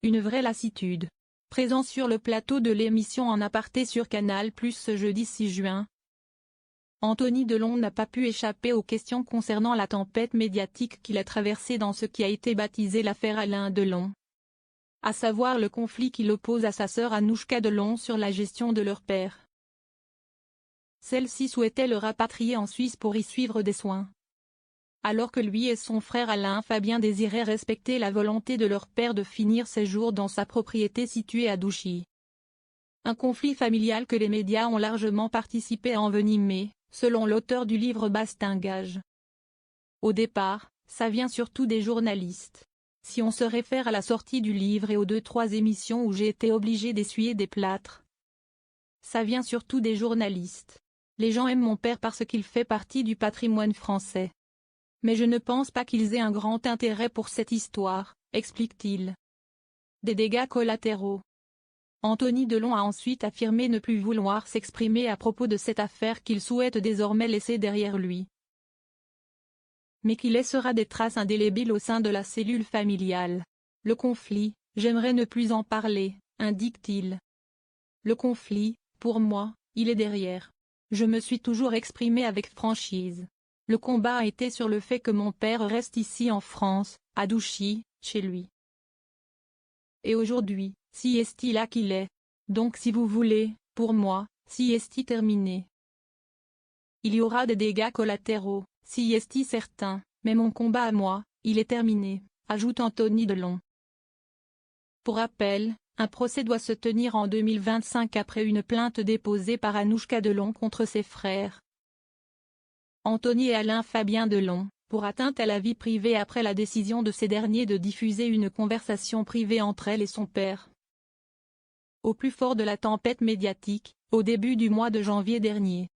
Une vraie lassitude. Présent sur le plateau de l'émission En aparté sur Canal+ ce jeudi 6 juin. Anthony Delon n'a pas pu échapper aux questions concernant la tempête médiatique qu'il a traversée dans ce qui a été baptisé l'affaire Alain Delon. À savoir le conflit qui l'oppose à sa sœur Anouchka Delon sur la gestion de leur père. Celle-ci souhaitait le rapatrier en Suisse pour y suivre des soins. Alors que lui et son frère Alain Fabien désiraient respecter la volonté de leur père de finir ses jours dans sa propriété située à Douchy. Un conflit familial que les médias ont largement participé à envenimer, selon l'auteur du livre Bastingage. Au départ, ça vient surtout des journalistes. Si on se réfère à la sortie du livre et aux 2-3 émissions où j'ai été obligé d'essuyer des plâtres. Ça vient surtout des journalistes. Les gens aiment mon père parce qu'il fait partie du patrimoine français. Mais je ne pense pas qu'ils aient un grand intérêt pour cette histoire, explique-t-il. Des dégâts collatéraux. Anthony Delon a ensuite affirmé ne plus vouloir s'exprimer à propos de cette affaire qu'il souhaite désormais laisser derrière lui. Mais qui laissera des traces indélébiles au sein de la cellule familiale. Le conflit, j'aimerais ne plus en parler, indique-t-il. Le conflit, pour moi, il est derrière. Je me suis toujours exprimé avec franchise. Le combat a été sur le fait que mon père reste ici en France, à Douchy, chez lui. Et aujourd'hui, si est-il là qu'il est. Donc si vous voulez, pour moi, si est-il terminé. Il y aura des dégâts collatéraux, si est-il certain, mais mon combat à moi, il est terminé, ajoute Anthony Delon. Pour rappel, un procès doit se tenir en 2025 après une plainte déposée par Anouchka Delon contre ses frères Anthony et Alain Fabien Delon, pour atteinte à la vie privée après la décision de ces derniers de diffuser une conversation privée entre elle et son père. Au plus fort de la tempête médiatique, au début du mois de janvier dernier.